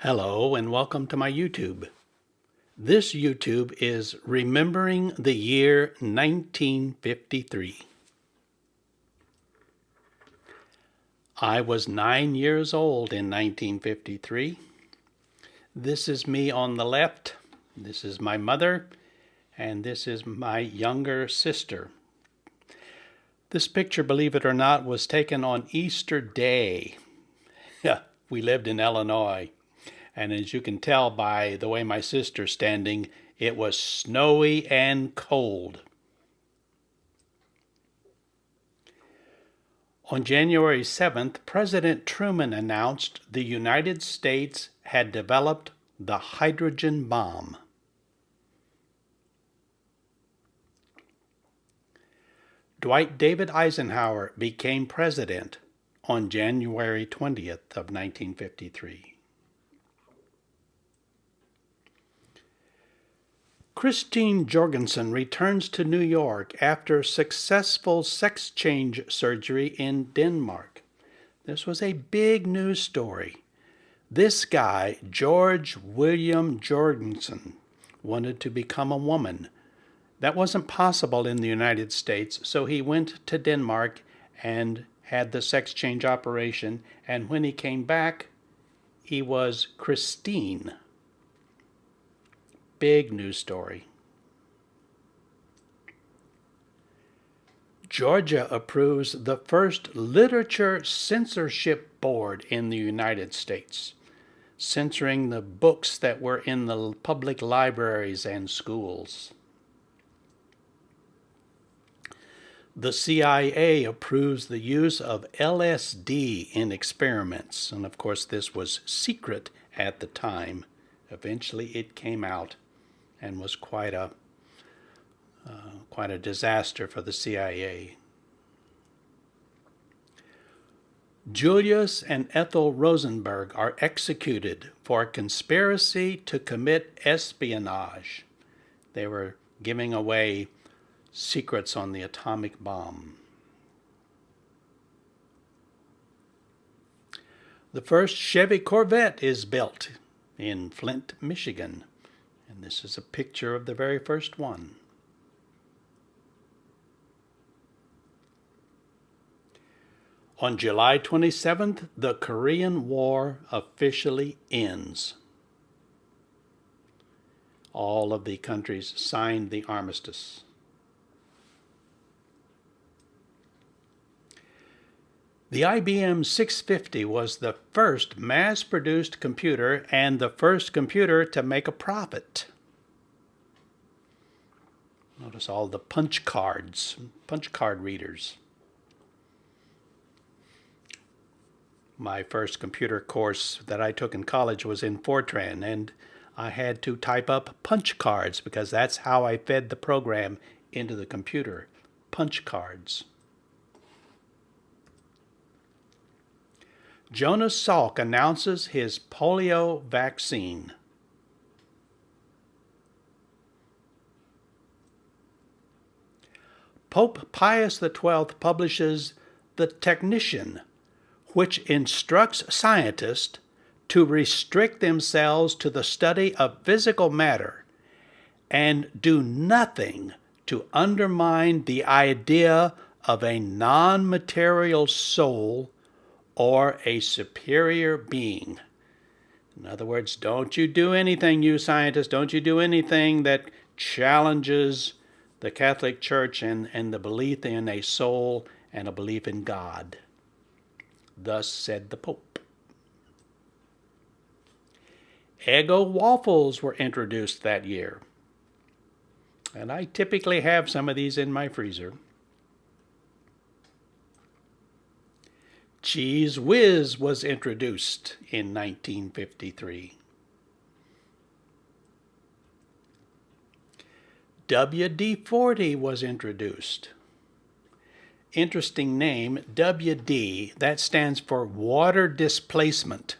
Hello and welcome to my YouTube. This YouTube is remembering the year 1953. I was 9 years old in 1953. This is me on the left. This is my mother, and this is my younger sister. This picture, believe it or not, was taken on Easter Day. We lived in Illinois. And as you can tell by the way my sister's standing, it was snowy and cold. On January 7th, President Truman announced the United States had developed the hydrogen bomb. Dwight David Eisenhower became president on January 20th of 1953. Christine Jorgensen returns to New York after successful sex change surgery in Denmark. This was a big news story. This guy, George William Jorgensen, wanted to become a woman. That wasn't possible in the United States, so he went to Denmark and had the sex change operation, and when he came back, he was Christine. Big news story. Georgia approves the first literature censorship board in the United States, censoring the books that were in the public libraries and schools. The CIA approves the use of LSD in experiments, and of course this was secret at the time. Eventually it came out and was quite a disaster for the CIA. Julius and Ethel Rosenberg are executed for conspiracy to commit espionage. They were giving away secrets on the atomic bomb. The first Chevy Corvette is built in Flint, Michigan. And this is a picture of the very first one. On July 27th, the Korean War officially ends. All of the countries signed the armistice. The IBM 650 was the first mass-produced computer and the first computer to make a profit. Notice all the punch card readers. My first computer course that I took in college was in Fortran, and I had to type up punch cards because that's how I fed the program into the computer. Punch cards. Jonas Salk announces his polio vaccine. Pope Pius XII publishes The Technician, which instructs scientists to restrict themselves to the study of physical matter and do nothing to undermine the idea of a non-material soul or a superior being. In other words, don't you do anything, you scientists, don't you do anything that challenges the Catholic Church and the belief in a soul and a belief in God. Thus said the Pope. Eggo waffles were introduced that year. And I typically have some of these in my freezer. Cheese Whiz was introduced in 1953. WD-40 was introduced. Interesting name, WD, that stands for water displacement.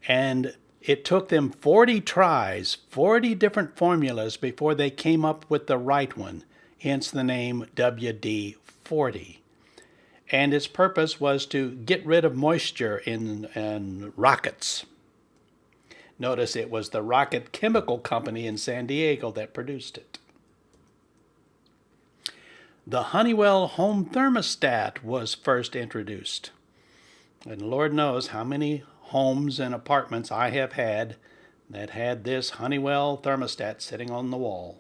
And it took them 40 tries, 40 different formulas before they came up with the right one, hence the name WD-40. And its purpose was to get rid of moisture in rockets. Notice it was the Rocket Chemical Company in San Diego that produced it. The Honeywell home thermostat was first introduced. And Lord knows how many homes and apartments I have had that had this Honeywell thermostat sitting on the wall.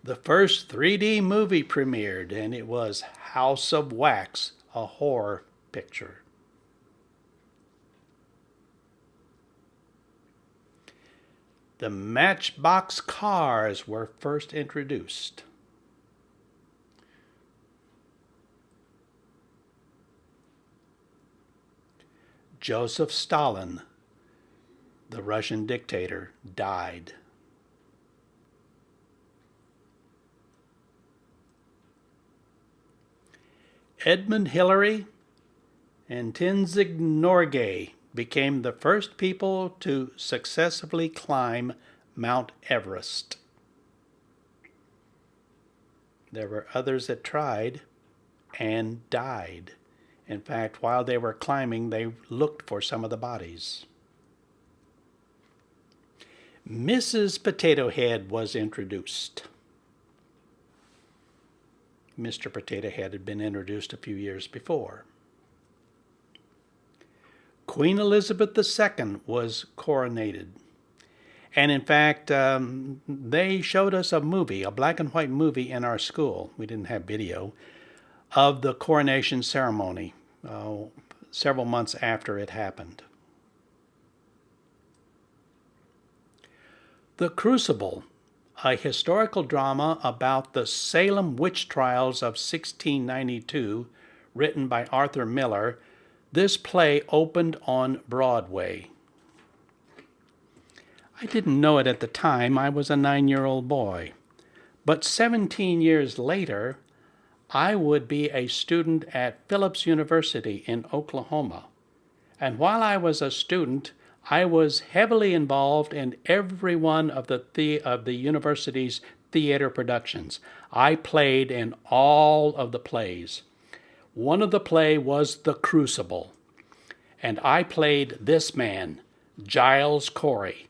The first 3D movie premiered, and it was House of Wax, a horror picture. The Matchbox cars were first introduced. Joseph Stalin, the Russian dictator, died. Edmund Hillary and Tenzing Norgay became the first people to successfully climb Mount Everest. There were others that tried and died. In fact, while they were climbing, they looked for some of the bodies. Mrs. Potato Head was introduced. Mr. Potato Head had been introduced a few years before. Queen Elizabeth II was coronated. And in fact, they showed us a movie, a black and white movie in our school. We didn't have video of the coronation ceremony several months after it happened. The Crucible, a historical drama about the Salem witch trials of 1692, written by Arthur Miller. This play opened on Broadway. I didn't know it at the time. I was a 9-year-old boy. But 17 years later, I would be a student at Phillips University in Oklahoma. And while I was a student, I was heavily involved in every one of the university's theater productions. I played in all of the plays. One of the plays was The Crucible, and I played this man, Giles Corey.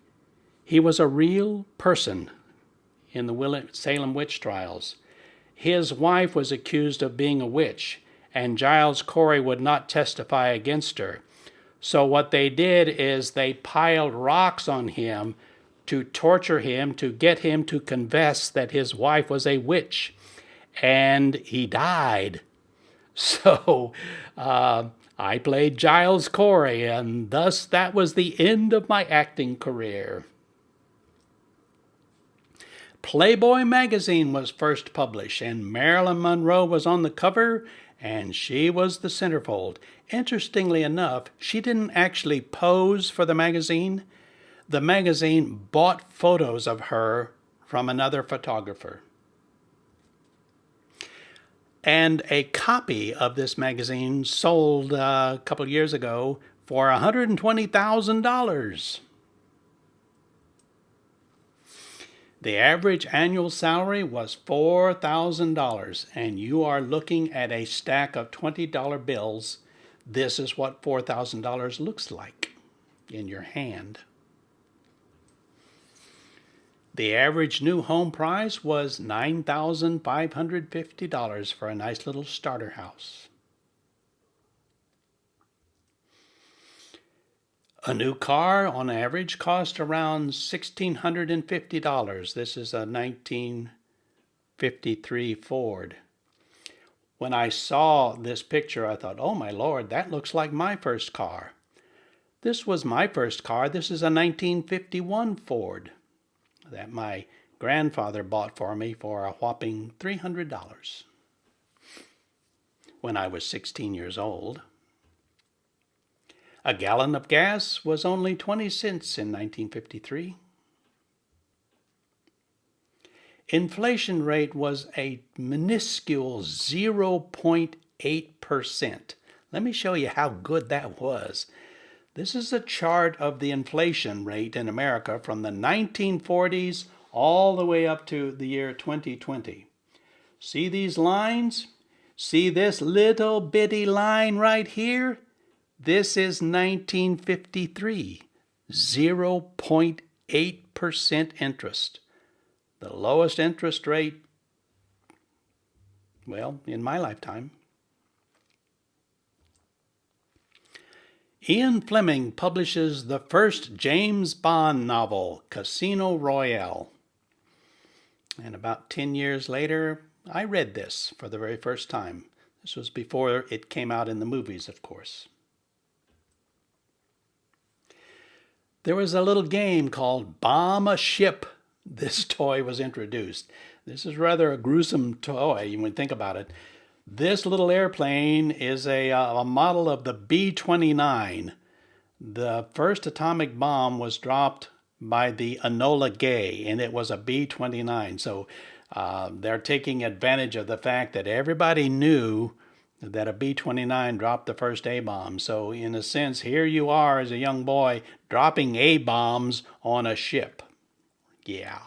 He was a real person in the Salem witch trials. His wife was accused of being a witch, and Giles Corey would not testify against her. So what they did is they piled rocks on him to torture him, to get him to confess that his wife was a witch. And he died. So I played Giles Corey, and thus that was the end of my acting career. Playboy magazine was first published, and Marilyn Monroe was on the cover, and she was the centerfold. Interestingly enough, she didn't actually pose for the magazine. The magazine bought photos of her from another photographer. And a copy of this magazine sold a couple years ago for $120,000. The average annual salary was $4,000, and you are looking at a stack of $20 bills. This is what $4,000 looks like in your hand. The average new home price was $9,550 for a nice little starter house. A new car, on average, cost around $1,650. This is a 1953 Ford. When I saw this picture, I thought, oh my Lord, that looks like my first car. This was my first car. This is a 1951 Ford that my grandfather bought for me for a whopping $300 when I was 16 years old. A gallon of gas was only 20 cents in 1953. Inflation rate was a minuscule 0.8%. Let me show you how good that was. This is a chart of the inflation rate in America from the 1940s all the way up to the year 2020. See these lines? See this little bitty line right here? This is 1953, 0.8% interest. The lowest interest rate, well, in my lifetime. Ian Fleming publishes the first James Bond novel, Casino Royale. And about 10 years later, I read this for the very first time. This was before it came out in the movies, of course. There was a little game called Bomb a Ship. This toy was introduced. This is rather a gruesome toy when you think about it. This little airplane is a model of the B-29. The first atomic bomb was dropped by the Enola Gay, and it was a B-29. So they're taking advantage of the fact that everybody knew that a B-29 dropped the first A-bomb. So in a sense, here you are as a young boy dropping A-bombs on a ship. Yeah.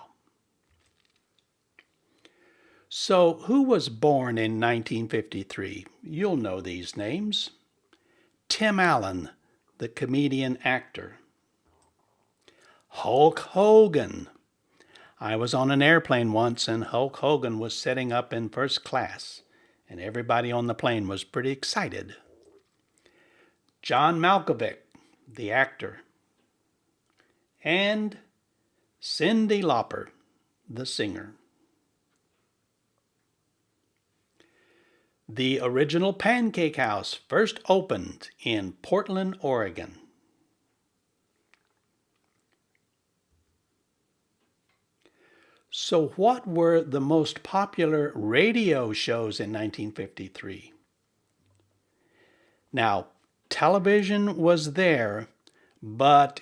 So who was born in 1953? You'll know these names. Tim Allen, the comedian actor. Hulk Hogan. I was on an airplane once and Hulk Hogan was sitting up in first class, and everybody on the plane was pretty excited. John Malkovich, the actor. And Cyndi Lauper, the singer. The original Pancake House first opened in Portland, Oregon. So what were the most popular radio shows in 1953? Now, television was there, but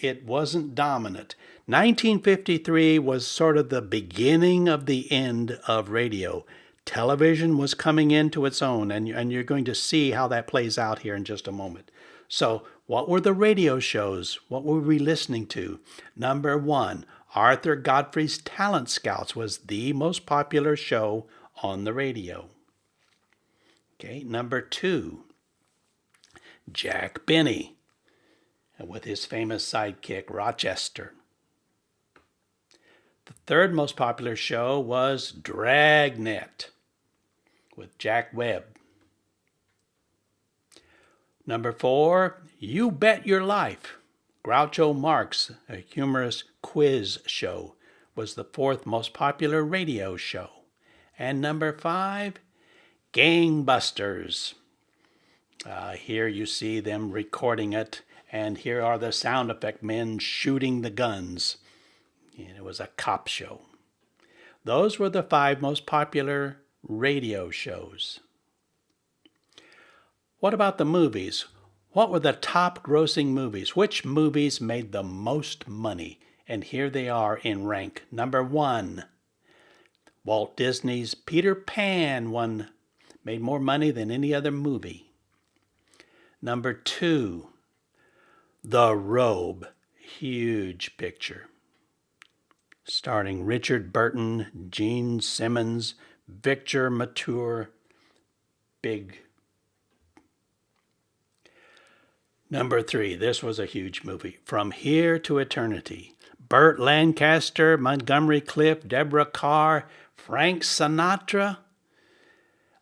it wasn't dominant. 1953 was sort of the beginning of the end of radio. Television was coming into its own, and you're going to see how that plays out here in just a moment. So what were the radio shows? What were we listening to? Number one, Arthur Godfrey's Talent Scouts was the most popular show on the radio. Okay, number two, Jack Benny with his famous sidekick, Rochester. The third most popular show was Dragnet with Jack Webb. Number four, You Bet Your Life. Groucho Marx, a humorous quiz show, was the fourth most popular radio show. And number five, Gangbusters. Here you see them recording it, and here are the sound effect men shooting the guns. And it was a cop show. Those were the five most popular radio shows. What about the movies? What were the top grossing movies? Which movies made the most money? And here they are in rank. Number one, Walt Disney's Peter Pan made more money than any other movie. Number two, The Robe, huge picture, starring Richard Burton, Gene Simmons, Victor Mature, big. Number three, this was a huge movie, From Here to Eternity. Burt Lancaster, Montgomery Clift, Deborah Carr, Frank Sinatra.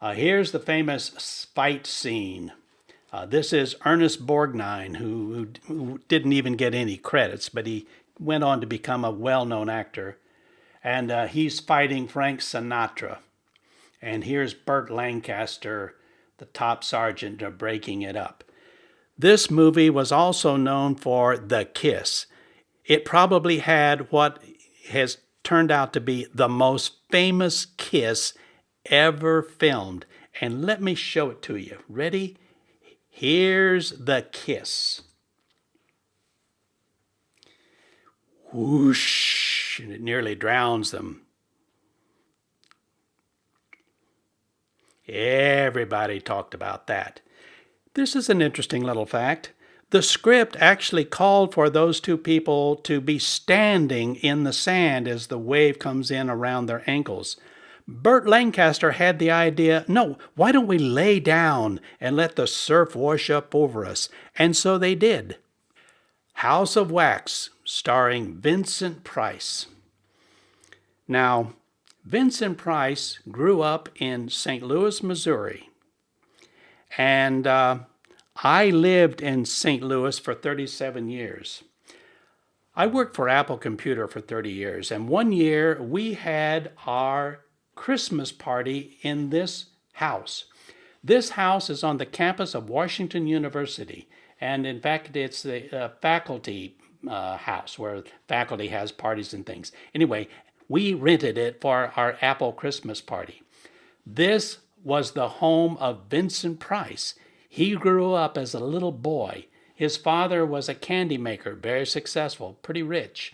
Here's the famous fight scene. This is Ernest Borgnine, who didn't even get any credits, but he went on to become a well-known actor. And he's fighting Frank Sinatra. And here's Burt Lancaster, the top sergeant, breaking it up. This movie was also known for The Kiss. It probably had what has turned out to be the most famous kiss ever filmed. And let me show it to you. Ready? Here's the kiss. Whoosh, and it nearly drowns them. Everybody talked about that. This is an interesting little fact. The script actually called for those two people to be standing in the sand as the wave comes in around their ankles. Burt Lancaster had the idea, no, why don't we lay down and let the surf wash up over us? And so they did. House of Wax, starring Vincent Price. Now, Vincent Price grew up in St. Louis, Missouri. And I lived in St. Louis for 37 years. I worked for Apple Computer for 30 years. And one year we had our Christmas party in this house. This house is on the campus of Washington University. And in fact, it's the faculty house where faculty has parties and things. Anyway, we rented it for our Apple Christmas party. This was the home of Vincent Price. He grew up as a little boy. His father was a candy maker, very successful, pretty rich.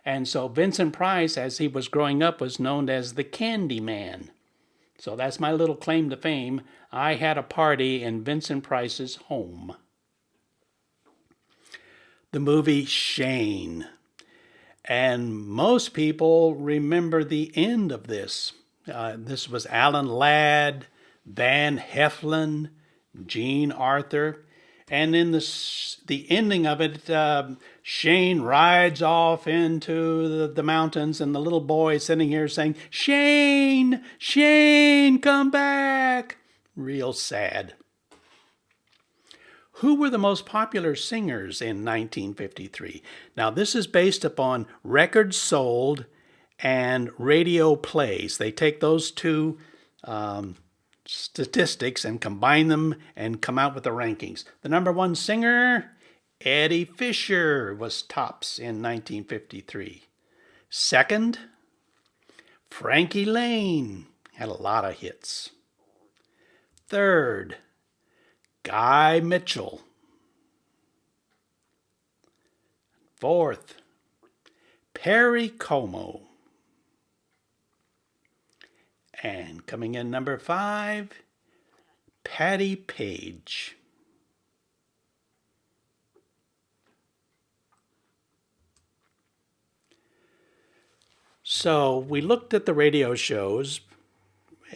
And so Vincent Price, as he was growing up, was known as the Candy Man. So that's my little claim to fame. I had a party in Vincent Price's home. The movie Shane. And most people remember the end of this. This was Alan Ladd, Van Heflin, Jean Arthur. And in the ending of it, Shane rides off into the mountains, and the little boy is sitting here saying, Shane, Shane, come back. Real sad. Who were the most popular singers in 1953? Now, this is based upon records sold and radio plays. They take those two statistics and combine them and come out with the rankings. The number one singer, Eddie Fisher, was tops in 1953. Second, Frankie Lane, had a lot of hits. Third, Guy Mitchell. Fourth, Perry Como. And coming in number 5, Patti Page. So we looked at the radio shows,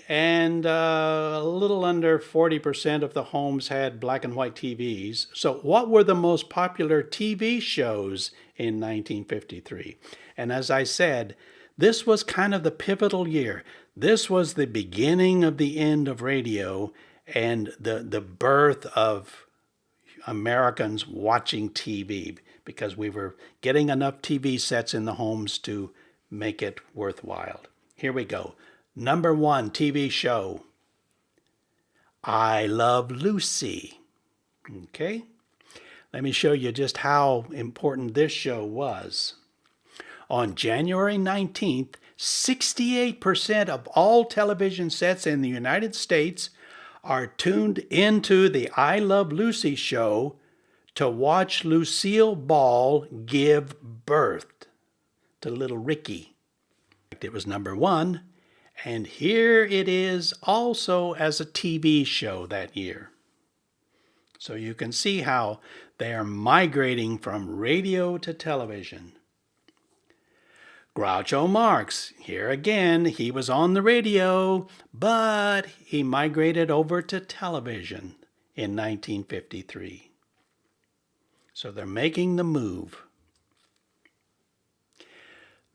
and a little under 40% of the homes had black and white TVs. So what were the most popular TV shows in 1953? And as I said, this was kind of the pivotal year. This was the beginning of the end of radio and the birth of Americans watching TV, because we were getting enough TV sets in the homes to make it worthwhile. Here we go. Number 1 TV show, I Love Lucy. Okay, let me show you just how important this show was. On January 19th, 68% of all television sets in the United States are tuned into the I Love Lucy show to watch Lucille Ball give birth to little Ricky. It was number 1. And here it is also as a TV show that year. So you can see how they are migrating from radio to television. Groucho Marx, here again, he was on the radio, but he migrated over to television in 1953. So they're making the move.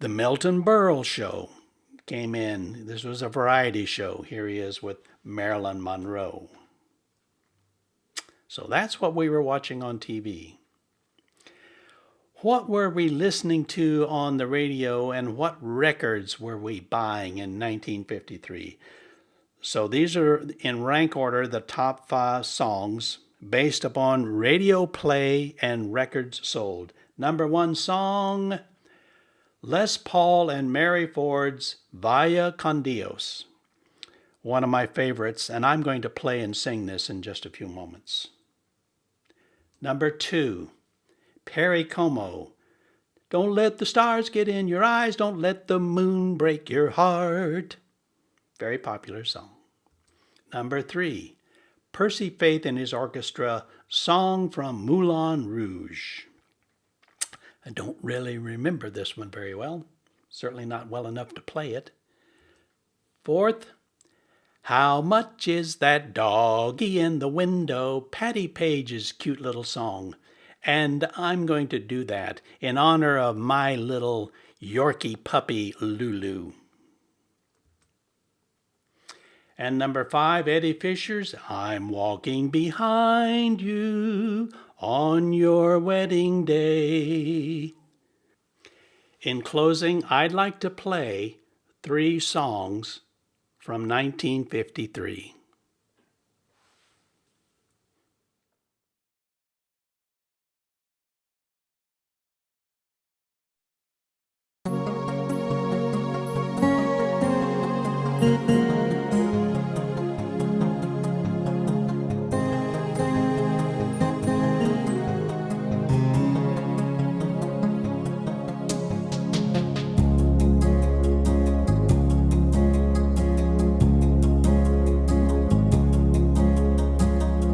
The Milton Berle Show came in. This was a variety show. Here he is with Marilyn Monroe. So that's what we were watching on TV. What were we listening to on the radio, and what records were we buying in 1953? So these are in rank order the top 5 songs based upon radio play and records sold. Number 1 song, Les Paul and Mary Ford's Via Con Dios. One of my favorites, and I'm going to play and sing this in just a few moments. Number 2, Perry Como, Don't Let the Stars Get in Your Eyes, Don't Let the Moon Break Your Heart. Very popular song. Number 3, Percy Faith and his orchestra, Song from Moulin Rouge. I don't really remember this one very well. Certainly not well enough to play it. Fourth, how much is that doggie in the window? Patty Page's cute little song. And I'm going to do that in honor of my little Yorkie puppy, Lulu. And number 5, Eddie Fisher's I'm Walking Behind You on Your Wedding Day. In closing, I'd like to play 3 songs from 1953.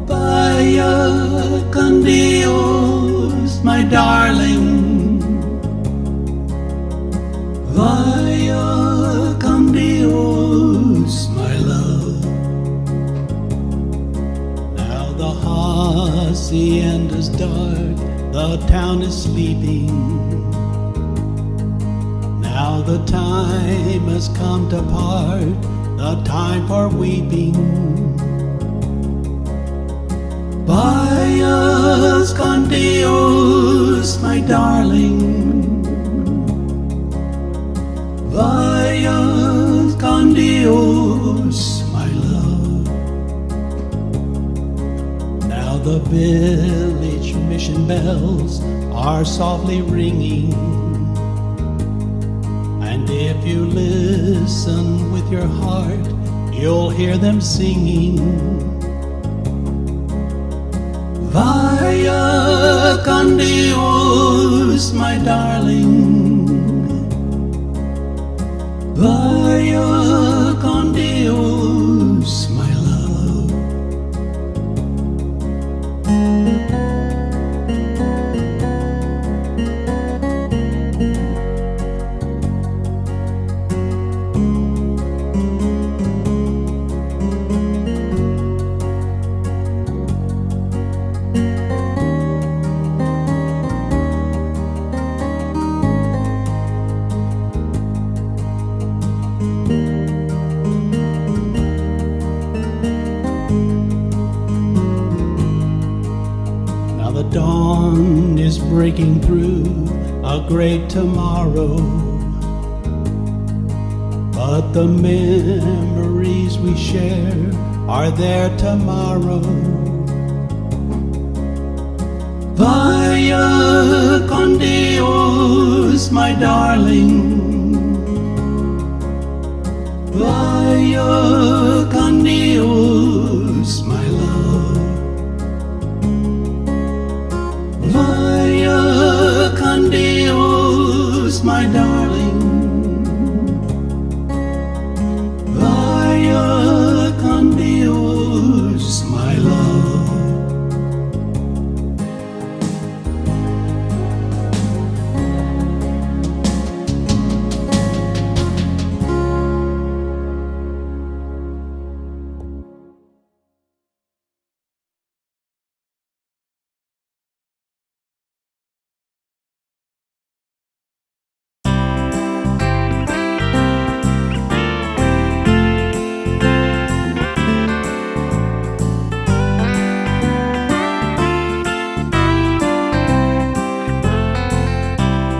Via Con Dios, my darling. Via Con Dios, my love. Now the hacienda's dark, the town is sleeping. Now the time has come to part, the time for weeping. Via Con Dios, my darling. Via Con Dios, my love. Now the village mission bells are softly ringing, and if you listen with your heart, you'll hear them singing. Via Con Dios, my darling. Via Con Dios, my love. Dawn is breaking through a great tomorrow, but the memories we share are there tomorrow. Via Con Dios, my darling. Via Con Dios, my love. Via Con Dios, my darling. Via Con Dios, my love.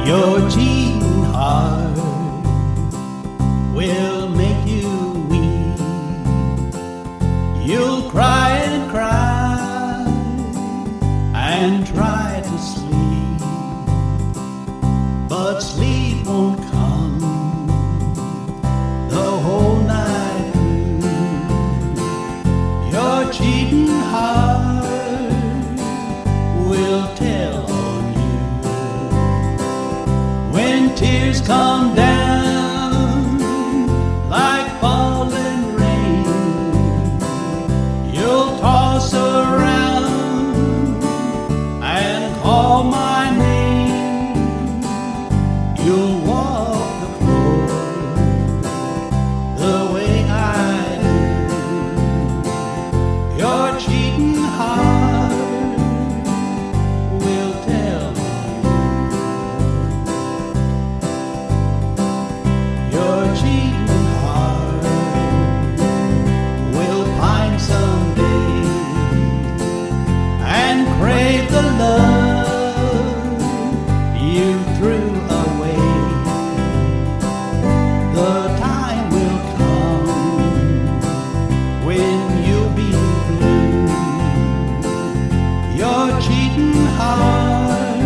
Your cheating heart will make you weep. You'll cry and cry and try to sleep, but sleep won't come the whole night through. Your cheating heart will tell when tears come down like falling rain. You'll toss around and call my name. You'll walk the floor the way cheating heart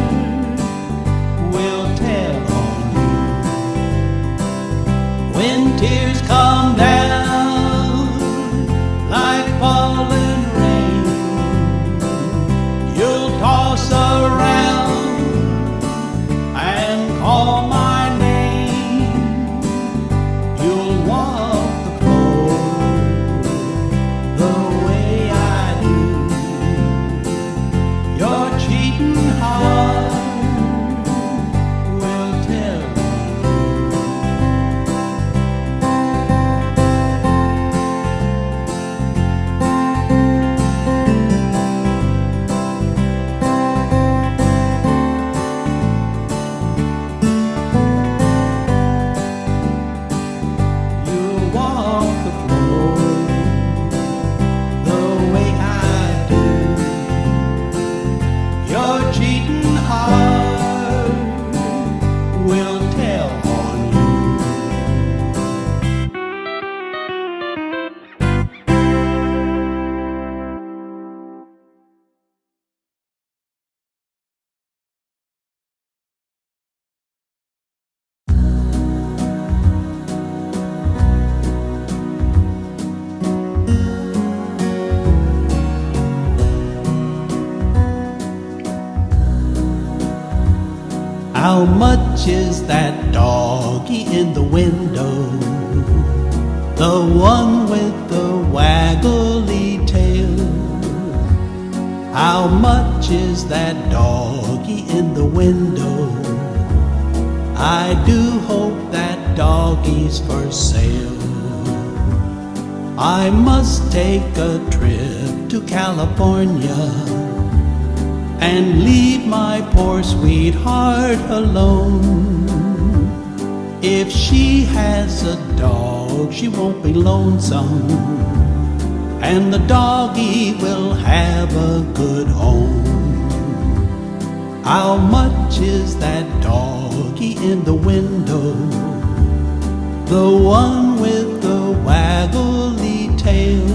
will tell on you when tears come down like falling rain. You'll toss around and call my name. You'll walk the floor the way I do. Your cheating heart will tell on you'll walk the floor the way I do. Your cheating heart will tell on you. How much is that doggie in the window? The one with the waggly tail. How much is that doggie in the window? I do hope that doggie's for sale. I must take a trip to California and leave my poor sweetheart alone. If she has a dog, she won't be lonesome, and the doggie will have a good home. How much is that doggie in the window? The one with the waggly tail.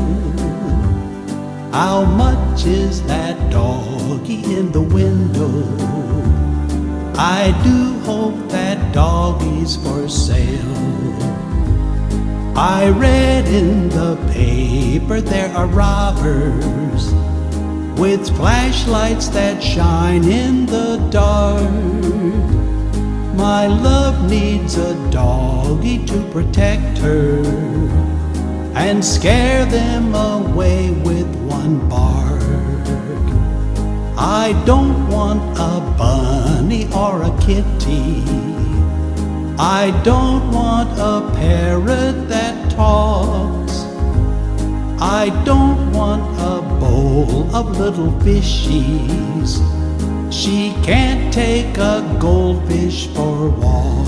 How much is that doggie in the window? I do hope that doggie's for sale. I read in the paper there are robbers with flashlights that shine in the dark. My love needs a doggie to protect her and scare them away with one bark. I don't want a bunny or a kitty. I don't want a parrot that talks. I don't want a bowl of little fishies. She can't take a goldfish for a walk.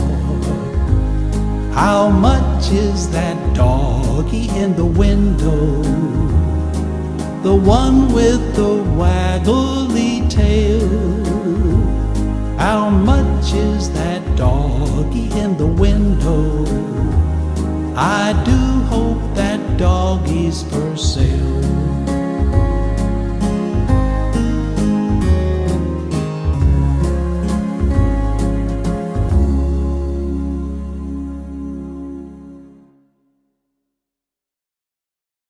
How much is that doggie in the window? The one with the waggly tail. How much is that doggie in the window? I do hope that doggie's for sale.